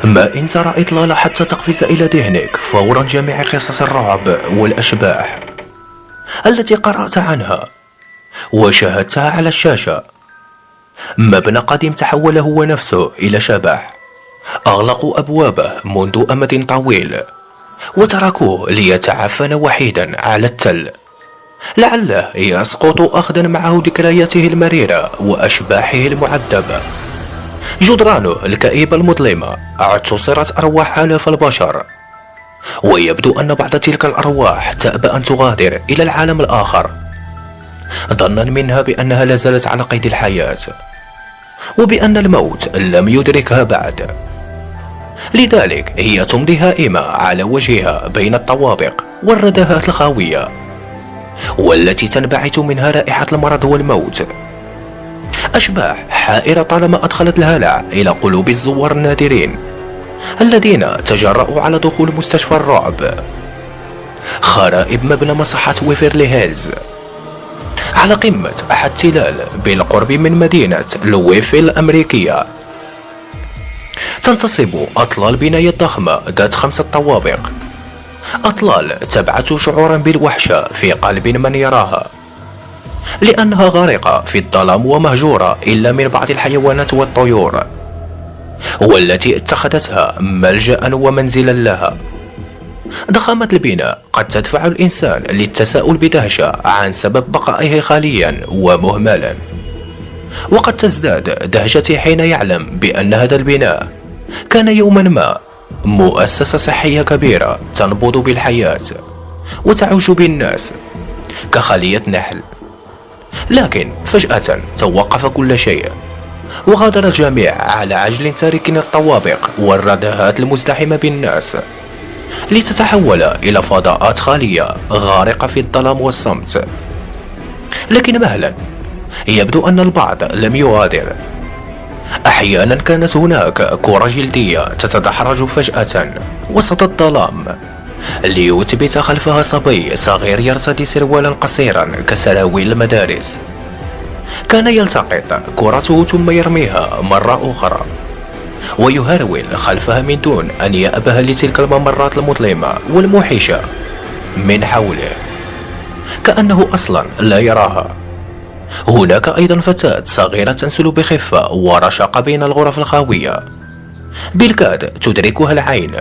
ما إن ترى إطلالة حتى تقفز إلى ذهنك فورا جميع قصص الرعب والأشباح التي قرأت عنها وشاهدتها على الشاشة. مبنى قديم تحول هو نفسه إلى شبح، أغلقوا أبوابه منذ أمد طويل وتركوه ليتعفن وحيدا على التل، لعله يسقط أخذا معه ذكرياته المريرة وأشباحه المعذبة. جدرانه الكئيبة المظلمة اعتصرت أرواح آلاف البشر، ويبدو أن بعض تلك الأرواح تأبى أن تغادر إلى العالم الآخر، ظنا منها بأنها لازالت على قيد الحياة وبأن الموت لم يدركها بعد. لذلك هي تمضي هائمة على وجهها بين الطوابق والردهات الخاوية، والتي تنبعث منها رائحة المرض والموت. أشباح حائرة طالما أدخلت الهلع إلى قلوب الزوار النادرين الذين تجرؤوا على دخول مستشفى الرعب. خرائب مبنى مصحة ويفرلي هيلز على قمة أحد تلال بالقرب من مدينة لويفيل الأمريكية تنتصب أطلال بناية ضخمة ذات 5 طوابق، أطلال تبعث شعورا بالوحشة في قلب من يراها، لأنها غارقة في الظلام ومهجورة إلا من بعض الحيوانات والطيور، والتي اتخذتها ملجأ ومنزلا لها. ضخامة البناء قد تدفع الإنسان للتساؤل بدهشة عن سبب بقائه خاليا ومهملا، وقد تزداد دهشتي حين يعلم بأن هذا البناء كان يوما ما مؤسسة صحية كبيرة تنبض بالحياة وتعوش بالناس كخلية نحل. لكن فجأة توقف كل شيء، وغادر الجميع على عجل تاركين الطوابق والردهات المزدحمة بالناس لتتحول إلى فضاءات خالية غارقة في الظلام والصمت. لكن مهلا يبدو أن البعض لم يغادر. أحيانا كانت هناك كرة جلدية تتدحرج فجأة وسط الظلام ليثبت خلفها صبي صغير يرتدي سروالا قصيرا كسراويل المدارس. كان يلتقط كرته ثم يرميها مرة أخرى ويهرول خلفها من دون أن يأبه لتلك الممرات المظلمة والموحشة من حوله، كأنه أصلا لا يراها. هناك أيضا فتاة صغيرة تنسل بخفة ورشاقة بين الغرف الخاوية، بالكاد تدركها العين،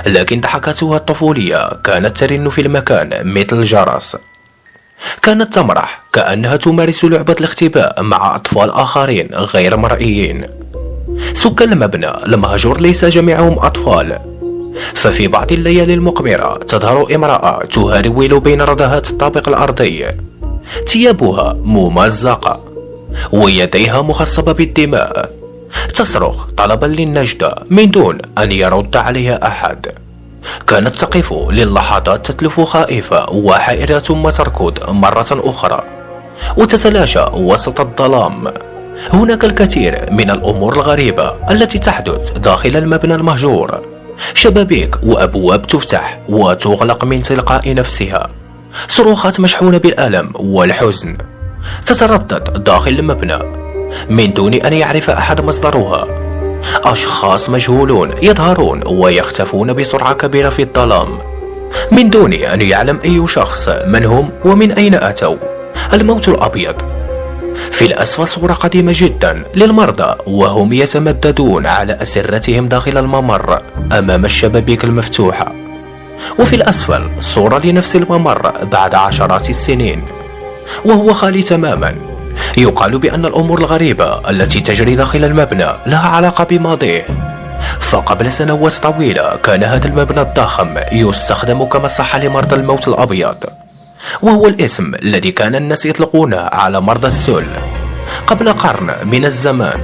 لكن ضحكتها الطفولية كانت ترن في المكان مثل الجرس. كانت تمرح كأنها تمارس لعبة الاختباء مع أطفال آخرين غير مرئيين. سكان المبنى المهجور ليس جميعهم أطفال، ففي بعض الليالي المقمرة تظهر امرأة تهرول بين ردهات الطابق الأرضي، ثيابها ممزقة ويديها مخصبة بالدماء، تصرخ طلبا للنجدة من دون أن يرد عليها أحد. كانت تقف للحظات تتلف خائفة وحائرة ثم تركض مرة أخرى وتتلاشى وسط الظلام. هناك الكثير من الأمور الغريبة التي تحدث داخل المبنى المهجور، شبابيك وأبواب تفتح وتغلق من تلقاء نفسها، صروخات مشحونة بالألم والحزن تتردد داخل المبنى من دون أن يعرف أحد مصدرها. أشخاص مجهولون يظهرون ويختفون بسرعة كبيرة في الظلام من دون أن يعلم أي شخص من هم ومن أين أتوا. الموت الأبيض. في الأسفل صورة قديمة جدا للمرضى وهم يتمددون على أسرتهم داخل الممر أمام الشبابيك المفتوحة، وفي الأسفل صورة لنفس الممر بعد عشرات السنين وهو خالي تماما. يقال بأن الأمور الغريبة التي تجري داخل المبنى لها علاقة بماضيه، فقبل سنوات طويلة كان هذا المبنى الضخم يستخدم كمصحة لمرضى الموت الأبيض، وهو الاسم الذي كان الناس يطلقونه على مرضى السل قبل قرن من الزمان.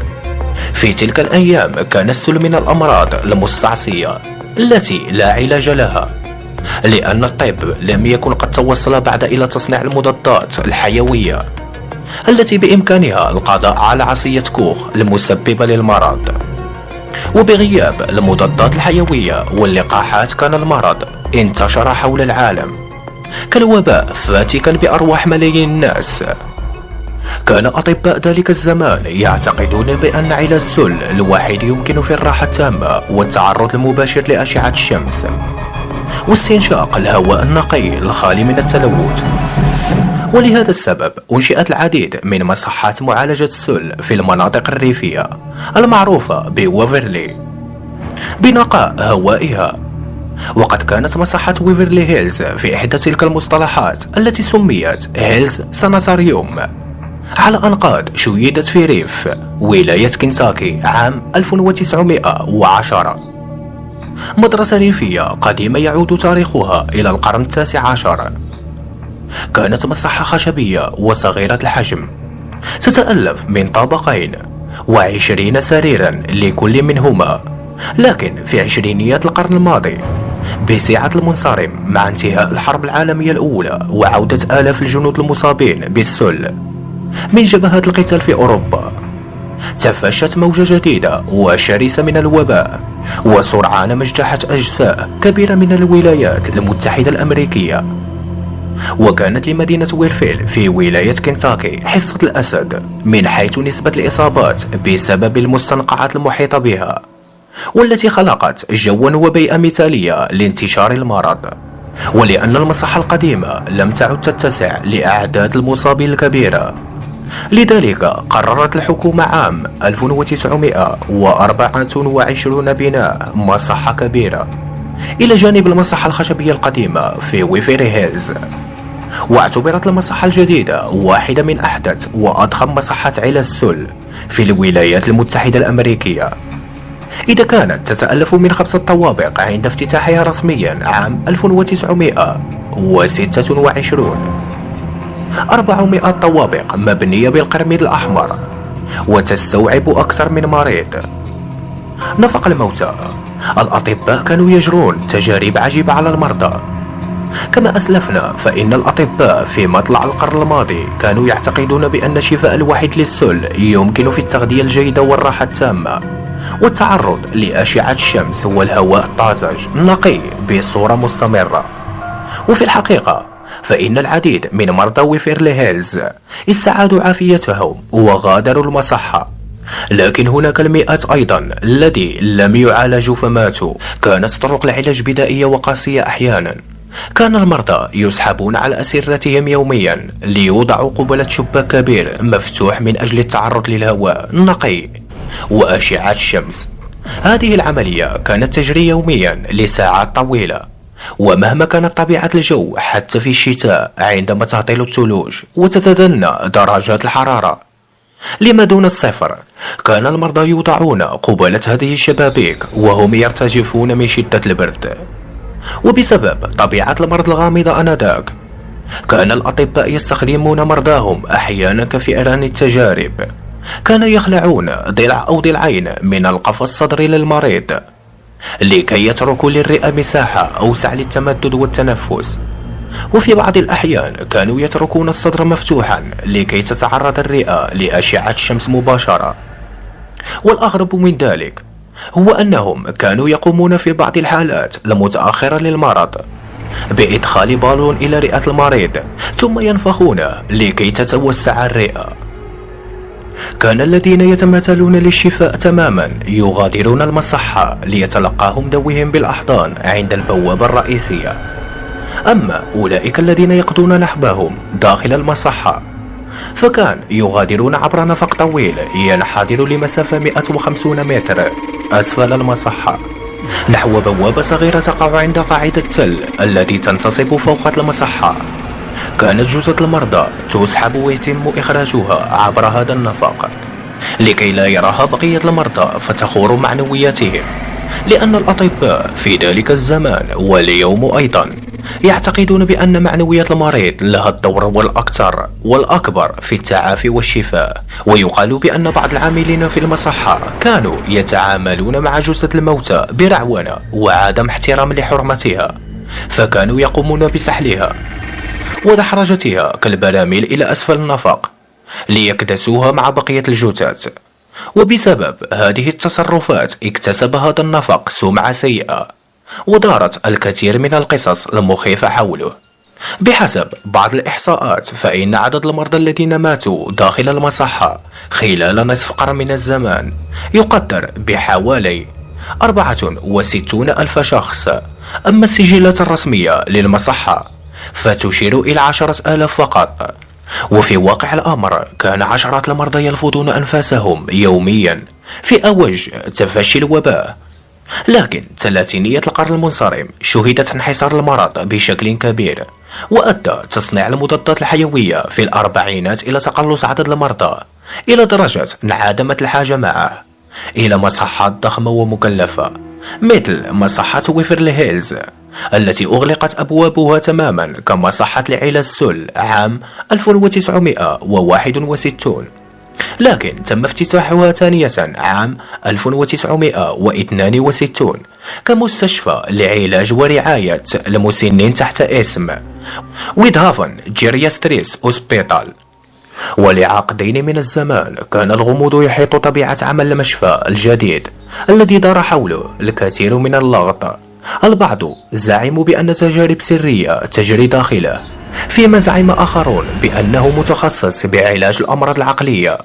في تلك الأيام كان السل من الأمراض المستعصية التي لا علاج لها، لأن الطب لم يكن قد توصل بعد إلى تصنيع المضادات الحيوية التي بإمكانها القضاء على عصية كوخ المسببة للمرض. وبغياب المضادات الحيوية واللقاحات كان المرض انتشر حول العالم كالوباء فاتكا بأرواح ملايين الناس. كان أطباء ذلك الزمان يعتقدون بأن علاج السل الوحيد يمكن في الراحة التامة والتعرض المباشر لأشعة الشمس واستنشاق الهواء النقي الخالي من التلوث. ولهذا السبب أنشئت العديد من مصحات معالجة السل في المناطق الريفية المعروفة بويفرلي بنقاء هوائها. وقد كانت مصحة ويفرلي هيلز في إحدى تلك المصطلحات التي سميت هيلز ساناتاريوم على أنقاض شيدت في ريف ولاية كنتاكي عام 1910. مدرسة ريفية قديمة يعود تاريخها إلى القرن ال19. كانت مصحة خشبية وصغيرة الحجم تتألف من طابقين و20 سريرا لكل منهما، لكن في عشرينيات القرن الماضي بسعة المنصرم مع انتهاء الحرب العالمية الأولى وعودة آلاف الجنود المصابين بالسل من جبهات القتال في أوروبا، تفشت موجة جديدة وشرسة من الوباء، وسرعان ما اجتاحت أجزاء كبيرة من الولايات المتحدة الأمريكية. وكانت لمدينة ويرفيل في ولاية كنتاكي حصة الأسد من حيث نسبة الإصابات بسبب المستنقعات المحيطة بها، والتي خلقت جوا وبيئة مثالية لانتشار المرض. ولأن المصحة القديمة لم تعد تتسع لأعداد المصابين الكبيرة، لذلك قررت الحكومة عام 1924 بناء مصحة كبيرة إلى جانب المصحة الخشبية القديمة في ويفرلي هيلز. واعتبرت المصحة الجديدة واحدة من أحدث وأضخم مصحات علاج السل في الولايات المتحدة الأمريكية، إذا كانت تتألف من 5 طوابق عند افتتاحها رسميا عام 1926. 400 طوابق مبنية بالقرميد الأحمر وتستوعب أكثر من مريض. نفق الموتى، الأطباء كانوا يجرون تجارب عجيبة على المرضى. كما أسلفنا فإن الأطباء في مطلع القرن الماضي كانوا يعتقدون بأن الشفاء الوحيد للسل يمكن في التغذية الجيدة والراحة التامة والتعرض لأشعة الشمس والهواء الطازج النقي بصورة مستمرة. وفي الحقيقة فإن العديد من مرضى ويفرلي هيلز استعادوا عافيتهم وغادروا المصحة، لكن هناك المئات أيضا الذي لم يعالجوا فماتوا. كانت طرق العلاج بدائية وقاسية أحيانا. كان المرضى يسحبون على أسرتهم يوميا ليوضعوا قبلة شباك كبير مفتوح من أجل التعرض للهواء النقي وأشعة الشمس. هذه العملية كانت تجري يوميا لساعات طويلة، ومهما كانت طبيعة الجو حتى في الشتاء عندما تهطل الثلوج وتتدنى درجات الحرارة لما دون الصفر، كان المرضى يوضعون قبالة هذه الشبابيك وهم يرتجفون من شدة البرد. وبسبب طبيعة المرض الغامضة آنذاك، كان الأطباء يستخدمون مرضاهم أحيانا كفئران التجارب. كانوا يخلعون ضلع أو ضلعين من القفص الصدري للمريض لكي يتركوا للرئة مساحة أوسع للتمدد والتنفس. وفي بعض الأحيان كانوا يتركون الصدر مفتوحا لكي تتعرض الرئة لأشعة الشمس مباشرة. والأغرب من ذلك هو أنهم كانوا يقومون في بعض الحالات المتأخرة للمرض بإدخال بالون إلى رئة المريض ثم ينفخونه لكي تتوسع الرئة. كان الذين يتماثلون للشفاء تماما يغادرون المصحة ليتلقاهم ذويهم بالأحضان عند البوابة الرئيسية. أما أولئك الذين يقضون نحبهم داخل المصحة فكان يغادرون عبر نفق طويل ينحدر لمسافة 150 متر أسفل المصحة نحو بوابة صغيرة تقع عند قاعدة التل التي تنتصب فوق المصحة. كانت جثث المرضى تسحب ويتم إخراجها عبر هذا النفق لكي لا يراها بقية المرضى فتخور معنوياتهم، لأن الأطباء في ذلك الزمان واليوم أيضا يعتقدون بأن معنويات المريض لها الدور والأكبر في التعافي والشفاء. ويقال بأن بعض العاملين في المصحة كانوا يتعاملون مع جثث الموتى برعونة وعدم احترام لحرمتها، فكانوا يقومون بسحلها ودحرجتها كالبراميل إلى أسفل النفق ليكدسوها مع بقية الجثث. وبسبب هذه التصرفات اكتسب هذا النفق سمعة سيئة، ودارت الكثير من القصص المخيفة حوله. بحسب بعض الإحصاءات فإن عدد المرضى الذين ماتوا داخل المصحة خلال نصف قرن من الزمان يقدر بحوالي 64 ألف شخص. أما السجلات الرسمية للمصحة فتشير إلى 10,000 فقط. وفي واقع الأمر كان عشرات المرضى يلفظون أنفاسهم يوميا في أوج تفشي الوباء. لكن ثلاثينية القرن المنصرم شهدت انحسار المرض بشكل كبير، وأدى تصنيع المضادات الحيوية في الأربعينات إلى تقلص عدد المرضى إلى درجة انعدمت الحاجة معه إلى مصحات ضخمة ومكلفة مثل مصحة ويفرلي هيلز التي أغلقت أبوابها تماما كمصحة لعلاج السل عام 1961. لكن تم افتتاحها ثانية عام 1962 كمستشفى لعلاج ورعاية المسنين تحت اسم ويدهافن جيرياستريس أوسبيتال. ولعقدين من الزمان كان الغموض يحيط طبيعة عمل المشفى الجديد الذي دار حوله الكثير من اللغط. البعض زعموا بأن تجارب سرية تجري داخله، فيما زعم آخرون بأنه متخصص بعلاج الأمراض العقلية.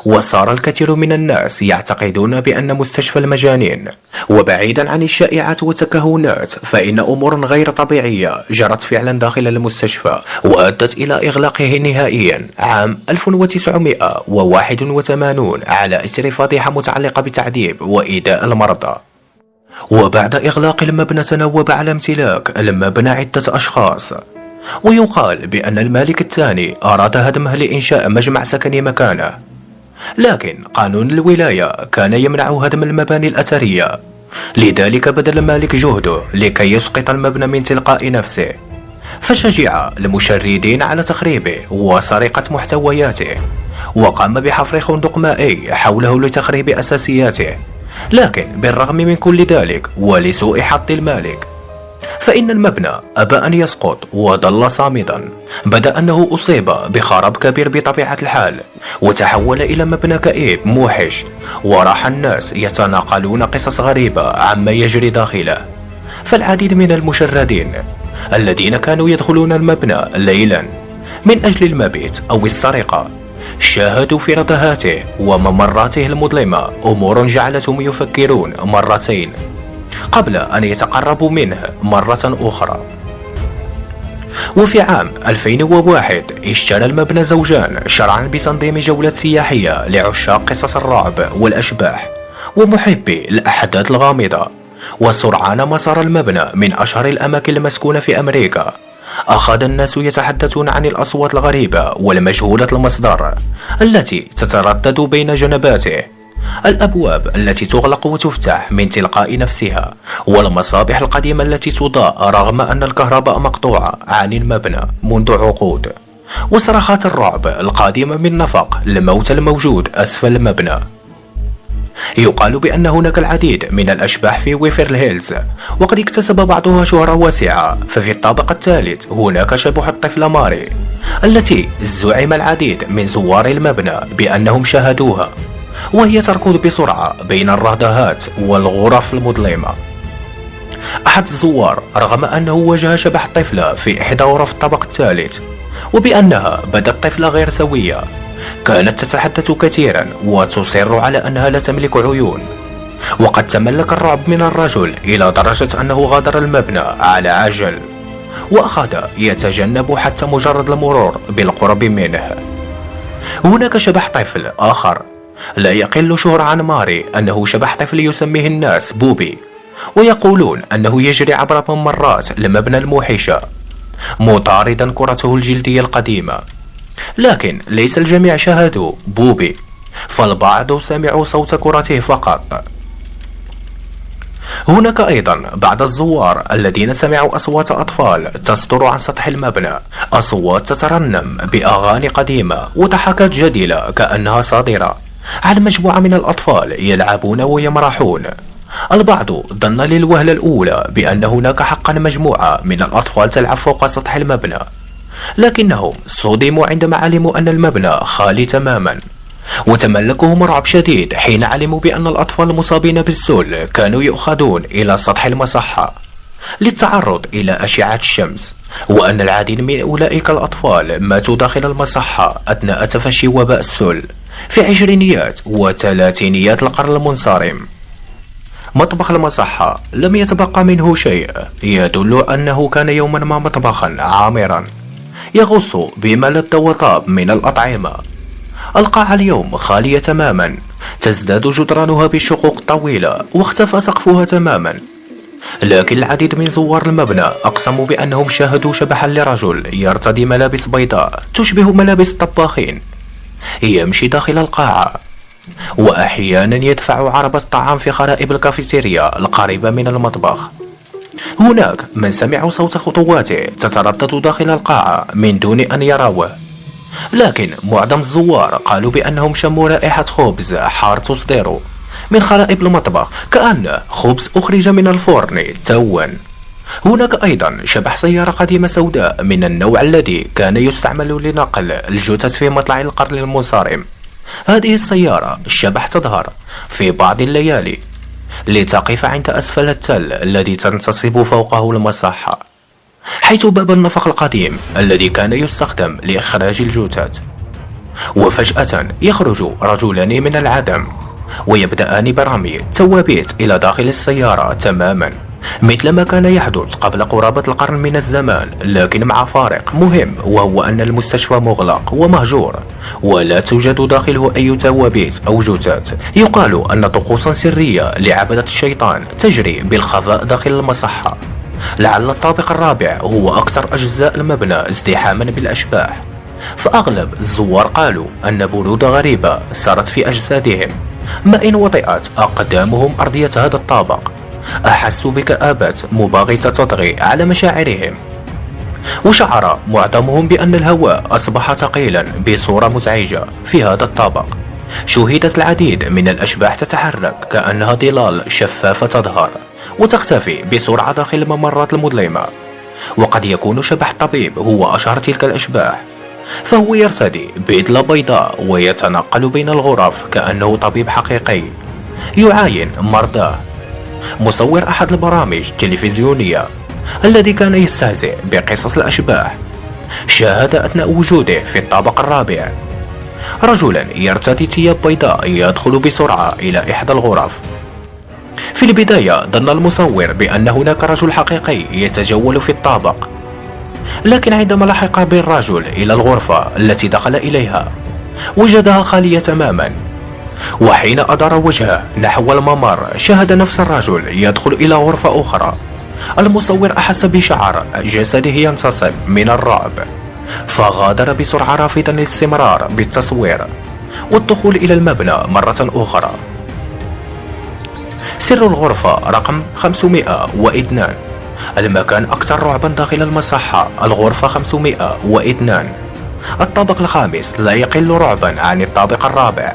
وصار الكثير من الناس يعتقدون بأن مستشفى المجانين. وبعيدا عن الشائعات والتكهنات فإن أمور غير طبيعية جرت فعلا داخل المستشفى وأدت إلى إغلاقه نهائيا عام 1981 على إثر فضيحة متعلقة بتعذيب وإيذاء المرضى. وبعد إغلاق المبنى تنوب على امتلاك المبنى عدة أشخاص، ويقال بأن المالك الثاني أراد هدمه لإنشاء مجمع سكني مكانه، لكن قانون الولاية كان يمنع هدم المباني الأثرية. لذلك بذل المالك جهده لكي يسقط المبنى من تلقاء نفسه، فشجع المشردين على تخريبه وسرقة محتوياته، وقام بحفر خندق مائي حوله لتخريب أساسياته. لكن بالرغم من كل ذلك ولسوء حظ المالك فإن المبنى أبى أن يسقط وظل صامدا. بدأ أنه أصيب بخراب كبير بطبيعة الحال، وتحول إلى مبنى كئيب موحش، وراح الناس يتناقلون قصص غريبة عما يجري داخله. فالعديد من المشردين الذين كانوا يدخلون المبنى ليلا من أجل المبيت أو السرقة شاهدوا في ردهاته وممراته المظلمة أمور جعلتهم يفكرون مرتين قبل أن يتقربوا منه مرة أخرى. وفي عام 2001 اشترى المبنى زوجان شرعا بتنظيم جولة سياحية لعشاق قصص الرعب والأشباح ومحبي الأحداث الغامضة. وسرعان ما صار المبنى من أشهر الأماكن المسكونة في أمريكا. أخذ الناس يتحدثون عن الأصوات الغريبة والمجهولة المصدر التي تتردد بين جنباته، الأبواب التي تغلق وتفتح من تلقاء نفسها، والمصابيح القديمة التي تضاء رغم أن الكهرباء مقطوعة عن المبنى منذ عقود، وصرخات الرعب القادمة من نفق الموت الموجود أسفل المبنى. يقال بأن هناك العديد من الأشباح في ويفرلي هيلز، وقد اكتسب بعضها شهرة واسعة. ففي الطابق الثالث هناك شبح الطفلة ماري التي زعم العديد من زوار المبنى بأنهم شاهدوها وهي تركض بسرعة بين الردهات والغرف المظلمة. أحد الزوار رغم أنه واجه شبح الطفلة في إحدى غرف الطابق الثالث وبأنها بدت طفلة غير سوية، كانت تتحدث كثيرا وتصر على أنها لا تملك عيون. وقد تملك الرعب من الرجل إلى درجة أنه غادر المبنى على عجل وأخذ يتجنب حتى مجرد المرور بالقرب منه. هناك شبح طفل آخر لا يقل شهرة عن ماري، أنه شبح طفل يسميه الناس بوبي، ويقولون أنه يجري عبر ممرات المبنى الموحشة مطاردا كرته الجلدية القديمة. لكن ليس الجميع شاهدوا بوبي، فالبعض سمعوا صوت كرته فقط. هناك أيضا بعض الزوار الذين سمعوا أصوات أطفال تصدر عن سطح المبنى، أصوات تترنم بأغاني قديمة وضحكات جديلة كأنها صادرة عن مجموعة من الأطفال يلعبون ويمرحون. البعض ظن للوهلة الأولى بأن هناك حقا مجموعة من الأطفال تلعب فوق سطح المبنى، لكنهم صدموا عندما علموا أن المبنى خالي تماما، وتملكهم رعب شديد حين علموا بأن الأطفال المصابين بالسل كانوا يؤخذون إلى سطح المصحة. للتعرض إلى أشعة الشمس، وأن العديد من أولئك الأطفال ماتوا داخل المصحة أثناء تفشي وباء السل في عشرينيات وثلاثينيات القرن المنصرم. مطبخ المصحة لم يتبقى منه شيء يدل أنه كان يوما ما مطبخا عامرا يغص بما لذ وطاب من الأطعمة. القاعة اليوم خالية تماما، تزداد جدرانها بالشقوق الطويلة واختفى سقفها تماما. لكن العديد من زوار المبنى أقسموا بأنهم شاهدوا شبحا لرجل يرتدي ملابس بيضاء تشبه ملابس الطباخين يمشي داخل القاعة، وأحيانا يدفع عربة الطعام في خرائب الكافيتيريا القريبة من المطبخ. هناك من سمعوا صوت خطواته تتردد داخل القاعة من دون أن يروه، لكن معظم الزوار قالوا بأنهم شموا رائحة خبز حار تصدر من خرائب المطبخ كأن خبز أخرج من الفرن توا. هناك أيضا شبح سيارة قديمة سوداء من النوع الذي كان يستعمل لنقل الجثث في مطلع القرن المنصرم. هذه السيارة الشبح تظهر في بعض الليالي لتقف عند أسفل التل الذي تنتصب فوقه المصحة، حيث باب النفق القديم الذي كان يستخدم لإخراج الجثث. وفجأة يخرج رجلان من العدم ويبدأان برمي التوابيت إلى داخل السيارة تماما، مثل ما كان يحدث قبل قرابة القرن من الزمان، لكن مع فارق مهم، وهو أن المستشفى مغلق ومهجور ولا توجد داخله أي توابيت أو جثث. يقال أن طقوسا سرية لعبدة الشيطان تجري بالخفاء داخل المصحة. لعل الطابق الرابع هو أكثر أجزاء المبنى ازدحاما بالأشباح، فأغلب الزوار قالوا أن برودة غريبة سرت في أجسادهم، ما إن وطئت أقدامهم أرضية هذا الطابق. أحسوا بكآبة مباغتة تطغي على مشاعرهم، وشعر معظمهم بأن الهواء أصبح ثقيلا بصورة مزعجة في هذا الطابق. شوهدت العديد من الأشباح تتحرك كأنها ظلال شفافة تظهر وتختفي بسرعة داخل الممرات المظلمة. وقد يكون شبح الطبيب هو أشهر تلك الأشباح، فهو يرتدي بدلة بيضاء ويتنقل بين الغرف كأنه طبيب حقيقي يعاين مرضاه. مصور أحد البرامج التلفزيونية الذي كان يستهزئ بقصص الأشباح شاهد أثناء وجوده في الطابق الرابع رجلا يرتدي ثياب بيضاء يدخل بسرعة إلى إحدى الغرف. في البداية ظن المصور بأن هناك رجل حقيقي يتجول في الطابق، لكن عندما لحق بالرجل إلى الغرفة التي دخل إليها وجدها خالية تماما، وحين أدار وجهه نحو الممر شاهد نفس الرجل يدخل إلى غرفة أخرى. المصور أحس بشعر جسده ينتصب من الرعب، فغادر بسرعة رافضا الاستمرار بالتصوير والدخول إلى المبنى مرة أخرى. سر الغرفة رقم 502. المكان أكثر رعبا داخل المصحة، الغرفة 502. الطابق الخامس لا يقل رعبا عن الطابق الرابع.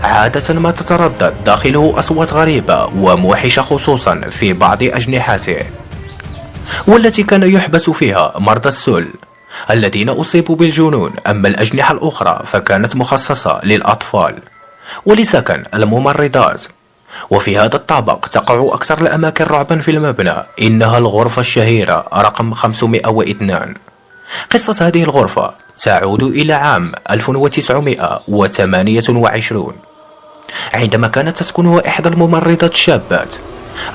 عادة ما تتردد داخله أصوات غريبة وموحشة، خصوصا في بعض أجنحته، والتي كان يحبس فيها مرضى السل الذين أصيبوا بالجنون. أما الأجنحة الأخرى فكانت مخصصة للأطفال ولسكن الممرضات. وفي هذا الطابق تقع أكثر الأماكن رعبا في المبنى، إنها الغرفة الشهيرة رقم 502. قصة هذه الغرفة تعود إلى عام 1928 عندما كانت تسكنها إحدى الممرضات الشابات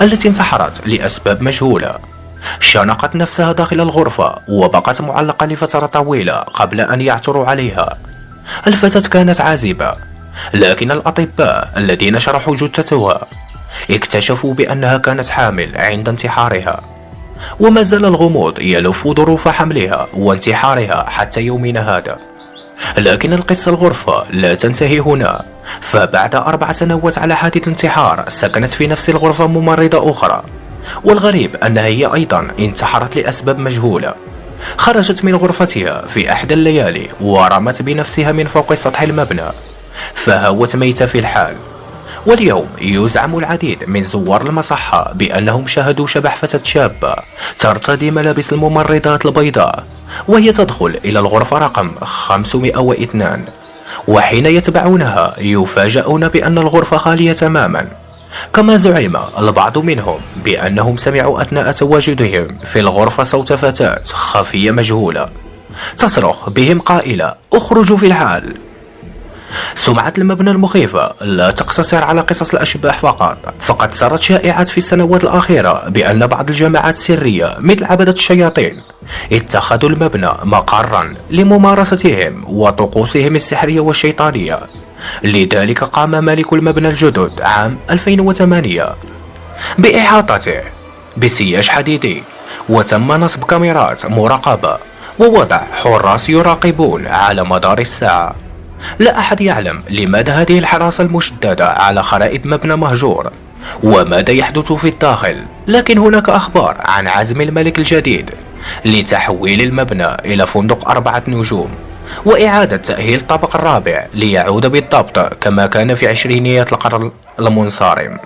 التي انتحرت لأسباب مجهولة. شنقت نفسها داخل الغرفة وبقت معلقة لفترة طويلة قبل أن يعثروا عليها. الفتاة كانت عازبة، لكن الأطباء الذين شرحوا جثتها اكتشفوا بأنها كانت حامل عند انتحارها، وما زال الغموض يلف ظروف حملها وانتحارها حتى يومنا هذا. لكن القصة الغرفة لا تنتهي هنا، فبعد 4 سنوات على حادث انتحار سكنت في نفس الغرفة ممرضة أخرى، والغريب أنها هي أيضا انتحرت لأسباب مجهولة. خرجت من غرفتها في أحدى الليالي ورمت بنفسها من فوق سطح المبنى، فهوت ميتة في الحال. واليوم يزعم العديد من زوار المصحة بأنهم شاهدوا شبح فتاة شابة ترتدي ملابس الممرضات البيضاء وهي تدخل إلى الغرفة رقم 502، وحين يتبعونها يفاجؤون بأن الغرفة خالية تماما. كما زعم البعض منهم بأنهم سمعوا أثناء تواجدهم في الغرفة صوت فتاة خفية مجهولة تصرخ بهم قائلة: اخرجوا في الحال. سمعة المبنى المخيفة لا تقتصر على قصص الأشباح فقط، فقد سرت شائعات في السنوات الأخيرة بأن بعض الجماعات السرية مثل عبدة الشياطين اتخذوا المبنى مقرا لممارستهم وطقوسهم السحرية والشيطانية. لذلك قام مالك المبنى الجدد عام 2008 بإحاطته بسياج حديدي، وتم نصب كاميرات مراقبة ووضع حراس يراقبون على مدار الساعة. لا أحد يعلم لماذا هذه الحراسة المشددة على خرائب مبنى مهجور وماذا يحدث في الداخل، لكن هناك أخبار عن عزم الملك الجديد لتحويل المبنى إلى فندق 4 نجوم وإعادة تأهيل الطابق الرابع ليعود بالضبط كما كان في عشرينيات القرن المنصرم.